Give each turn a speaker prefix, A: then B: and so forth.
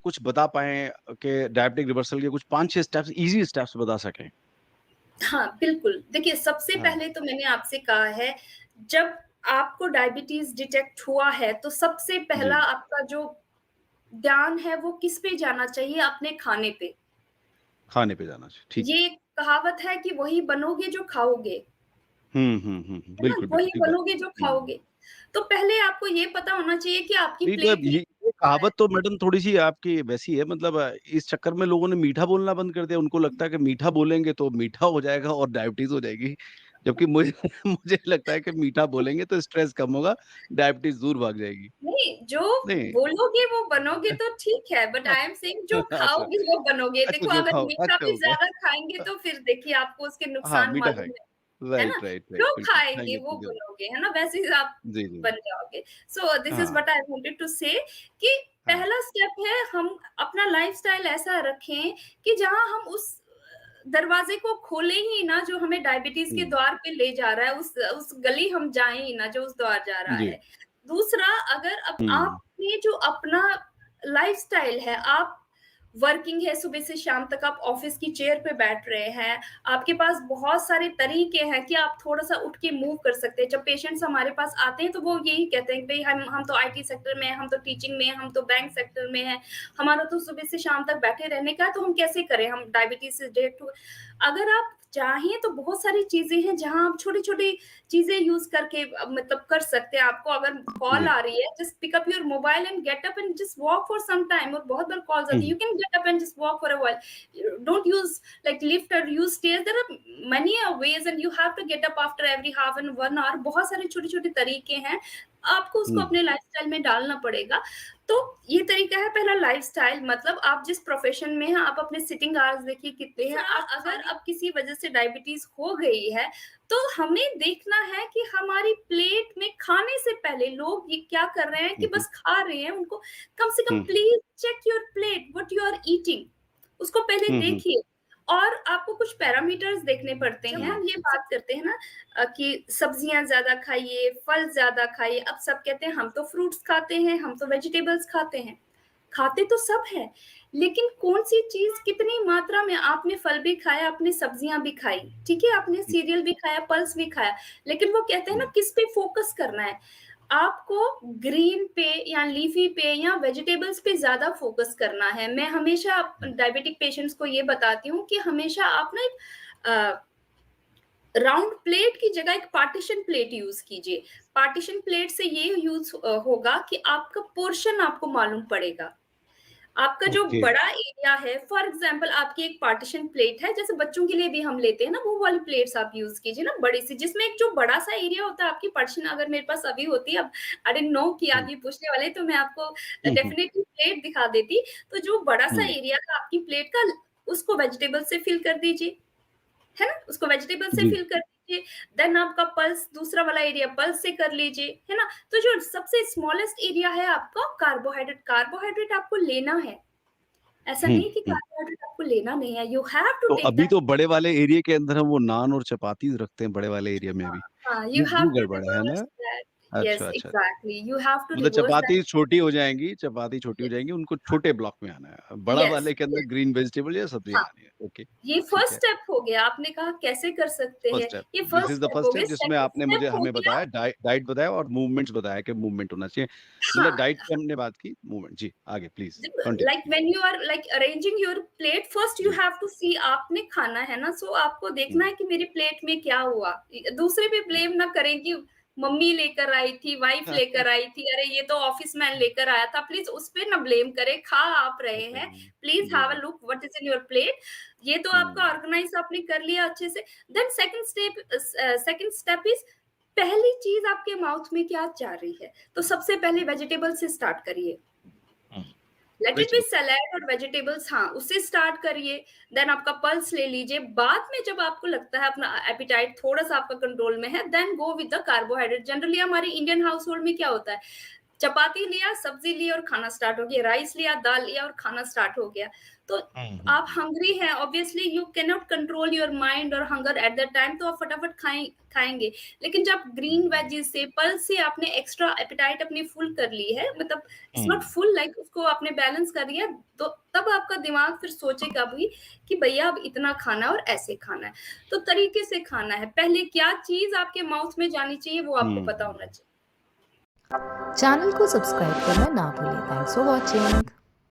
A: कुछ बता पाएँ कि डायबिटिक रिवर्सल के कुछ 5-6 स्टेप्स, ईज़ी स्टेप्स बता सकें?
B: हाँ, बिल्कुल। देखिए, सबसे
A: हाँ,
B: पहले तो मैंने आपसे कहा है, जब आपको डायबिटीज़ डिटेक्ट हुआ है, तो सबसे पहला
A: जी,
B: आपका जो ध्यान है, वो किस पे जाना चाहिए? अपने खाने पे।
A: खाने पे जाना चाहिए, ठीक है।
B: ये एक कहावत है कि वही बनोगे जो खाओगे, है ना?
A: बिल्कुल, बिल्कुल,
B: वही
A: ठीक बात।
B: बनोगे जो
A: हुँ।
B: खाओगे। तो पहले आपको ये पता होना चाहिए कि आपकी
A: नहीं तो अब
B: प्लेट में
A: ये
B: क्या है।
A: कहावत तो मैडम थोड़ी-सी आपकी वैसी है, मतलब इस चक्कर में लोगों ने मीठा बोलना बंद कर दिया। उनको लगता है कि मीठा बोलेंगे तो मीठा हो जाएगा और डायबिटीज़ हो जाएगी। जबकि मुझे मुझे लगता है कि मीठा बोलेंगे तो स्ट्रेस कम होगा, डायबिटीज़ दूर भाग जाएगी।
B: नहीं, जो
A: नहीं।
B: बोलोगे वो बनोगे तो ठीक है, बट आई एम सेइंग जो
A: अच्छा,
B: खाओगे वो बनोगे।
A: अच्छा
B: देखो,
A: जो
B: अगर
A: खाओ
B: मीठा
A: अच्छा
B: भी
A: ओके।
B: ज़्यादा खाएँगे तो फिर देखिए आपको उसके
A: हाँ,
B: नुकसान
A: मीठा
B: मालूम
A: खाएँगे।
B: है ना?
A: राइट, राइट, राइट,
B: जो
A: बिल्कुल,
B: खाएँगे
A: खाएँगे
B: वो
A: तो ज़रूर।
B: बनोगे, है ना? वैसे ही आप
A: जी, जी।
B: बन जाओगे। सो दिस इज़
A: हाँ,
B: व्हाट आई वांटेड टू से कि
A: हाँ।
B: पहला स्टेप है हम अपना लाइफ़स्टाइल ऐसा रखें कि जहाँ हम उस दरवाज़े को खोलें ही ना जो हमें डायबिटीज़ के
A: हुँ,
B: द्वार पे ले जा रहा है, उस गली हम जाएँ ही ना जो उस द्वार जा रहा
A: जी।
B: है। दूसरा, अगर अब
A: हुँ,
B: आपने जो अपना लाइफ़स्टाइल है, आप वर्किंग है, सुबह से शाम तक आप ऑफ़िस की चेयर पे बैठ रहे हैं, आपके पास बहुत सारे तरीके हैं कि आप थोड़ा-सा उठ के मूव कर सकते हैं। जब पेशेंट्स हमारे पास आते हैं, तो वो यही कहते हैं कि भई हम तो आईटी सेक्टर में हैं, हम तो टीचिंग में हैं, हम तो बैंक सेक्टर में हैं, हमारा तो सुबह से शाम तक बैठे रहने का है, तो हम कैसे करें? हम डायबिटीज़ से डिटेक्ट हुए। अगर आप चाहें तो बहुत सारी चीज़ें हैं जहाँ आप छोटी-छोटी चीज़ें यूज़ करके मतलब कर सकते हैं। आपको अगर कॉल
A: जी।
B: आ रही है, just pick up your mobile and get up and just walk for some time. और बहुत बार कॉल्स
A: हुँ,
B: आती है, you can get up and just walk for a while. Don't use like lift और use stairs. There are many ways and you have to get up after every half an 1 hour. बहुत सारे छोटे-छोटे तरीके हैं, आपको उसको
A: हुँ,
B: अपने lifestyle में डालना पड़ेगा। तो ये तरीका है पहला, लाइफ़स्टाइल मतलब आप जिस प्रोफ़ेशन में हैं, आप अपने सिटिंग आवर्स देखिए कितने हैं। आप अगर अब किसी वजह से डायबिटीज़ हो गई है, तो हमें देखना है कि हमारी प्लेट में खाने से पहले लोग ये क्या कर रहे हैं कि
A: हुँ, हुँ,
B: बस खा रहे हैं, उनको कम से कम
A: हुँ,
B: please check your plate what you are eating, उसको पहले
A: हुँ, हुँ,
B: देखिए। और आपको कुछ पैरामीटर्स देखने पड़ते हैं।
A: हुँ,
B: हम ये बात करते हैं ना कि सब्जियाँ ज़्यादा खाइए, फल ज़्यादा खाइए। अब सब कहते हैं हम तो फ्रूट्स खाते हैं, हम तो वेजिटेबल्स खाते हैं। खाते तो सब हैं, लेकिन कौन-सी चीज़ कितनी मात्रा में आपने फल भी खाया, आपने सब्जियाँ भी खाई, ठीक है? आपने
A: हुँ,
B: सीरियल भी खाया, पल्स भी खाया, लेकिन वो कहते हैं ना
A: हुँ,
B: किस पे फ़ोकस करना है। आपको ग्रीन पे या लीफ़ी पे या वेजिटेबल्स पे ज़्यादा फ़ोकस करना है। मैं हमेशा
A: हुँ,
B: डायबिटिक पेशेंट्स को ये बताती हूँ कि हमेशा आप ना एक राउंड प्लेट की जगह एक पार्टीशन प्लेट यूज़ कीजिए। पार्टीशन प्लेट से ये होगा कि आपका पोर्शन आपको मालूम पड़ेगा। आपका जो
A: ओके।
B: बड़ा एरिया है, फॉर एग्ज़ाम्पल आपकी एक पार्टीशन प्लेट है, जैसे बच्चों के लिए भी हम लेते हैं ना, वो वाली प्लेट्स आप यूज़ कीजिए ना बड़ी-सी, जिसमें एक जो बड़ा-सा एरिया होता है आपकी पार्टीशन। अगर मेरे पास अभी होती, अब आई डिडन्ट नो कि
A: हुँ,
B: आप ये पूछने वाले, तो मैं आपको
A: हुँ, हुँ,
B: डेफ़िनिटली प्लेट दिखा देती। तो जो बड़ा-सा
A: हुँ,
B: एरिया था आपकी प्लेट का, उसको वेजिटेबल से फिल कर दीजिए। है ना? उसको वेजिटेबल से
A: जी।
B: फिल कर दीजिए, देन आपका पल्स दूसरा वाला एरिया पल्स से कर लीजिए, है ना? तो जो सबसे स्मॉलेस्ट एरिया है आपका कार्बोहाइड्रेट, कार्बोहाइड्रेट आपको लेना है। ऐसा
A: हुँ,
B: नहीं कि
A: हुँ।
B: कार्बोहाइड्रेट आपको लेना नहीं है, यू हैव टू
A: तो
B: टेक
A: अभी
B: दैट।
A: तो बड़े वाले एरिया के अंदर हम वो नान और चपातीस रखते हैं बड़े वाले एरिया में
B: हाँ,
A: भी।
B: हाँ, यू हैव
A: ये
B: टू
A: गड़बड़ है
B: रिवर्स
A: ना?
B: दैट।
A: अच्छा,
B: येस,
A: अच्छा।
B: एग्ज़ैक्टली, यू हैव टू
A: मतलब
B: रिवर्स दैट।
A: चपाती छोटी हो
B: येस,
A: जाएँगी, उनको छोटे ब्लॉक में आना है। बड़ा
B: येस,
A: वाले के अंदर
B: येस,
A: ग्रीन वेजिटेबल या सब्जियाँ
B: हाँ।
A: आनी है। ओके,
B: ये
A: ठीक
B: फर्स्ट
A: है।
B: स्टेप हो गया, आपने कहा कैसे कर सकते
A: फर्स्ट
B: हैं,
A: स्टेप,
B: ये
A: this
B: first
A: is the
B: step
A: first
B: हो
A: स्टेप
B: गए,
A: जिसमें
B: सेकंड
A: आपने मुझे
B: स्टेप हो
A: हमें
B: गया।
A: बताया डाइट बताया और मूवमेंट्स बताया कि मूवमेंट होना चाहिए। मतलब
B: हाँ।
A: डाइट की हमने बात की, मूवमेंट जी, आगे please
B: like
A: continue.
B: When you are like arranging your plate, first you
A: जी।
B: हैव टू सी आपने खाना है ना, सो आपको देखना
A: हुँ,
B: है कि मेरी प्लेट में क्या हुआ। दूसरे पे
A: हुँ।
B: ब्लेम ना करें कि मम्मी लेकर आई थी, वाइफ लेकर आई थी, अरे ये तो ऑफिस मैन लेकर आया था, प्लीज उस पे ना ब्लेम करें। खा आप रहे हैं, प्लीज
A: जी,
B: हैव अ
A: जी।
B: Look what is in your plate. ये तो आपका
A: हुँ,
B: ऑर्गेनाइज आपने कर लिया अच्छे से। देन सेकंड स्टेप इज, पहली चीज आपके माउथ में क्या जा रही है, तो सबसे पहले वेजिटेबल से स्टार्ट करिए।
A: हुँ।
B: Let it be
A: vegetable
B: salad और वेजिटेबल्स, हाँ, उससे स्टार्ट करिए। देन आपका पल्स ले लीजिए। बाद में जब आपको लगता है अपना एपेटाइट थोड़ा-सा आपका कंट्रोल में है, then go with the carbohydrate. Generally हमारे इंडियन हाउसहोल्ड में क्या होता है, चपाती लिया, सब्ज़ी ली और खाना स्टार्ट हो गया, राइस लिया, दाल लिया और खाना स्टार्ट हो गया। तो
C: हुँ, हुँ,
B: आप हंग्री हैं, obviously you can not control your mind और हंगर एट दैट टाइम, तो आप फटाफट खाएँगे। लेकिन जब ग्रीन वेजीज़ से, पल्स से आपने एक्स्ट्रा एपेटाइट अपनी फुल कर ली है, मतलब it's not
C: hmm,
B: full like उसको आपने बैलेंस कर लिया, तो तब आपका दिमाग फिर सोचेगा भी कि भैया अब इतना खाना है और ऐसे खाना है। तो तरीके से खाना है, पहले क्या चीज़ आपके माउथ में जानी चाहिए वो आपको
A: हुँ,
B: पता
A: हुँ।
B: होना चाहिए।
D: चैनल को सब्सक्राइब करना ना भूलें। Thanks for watching.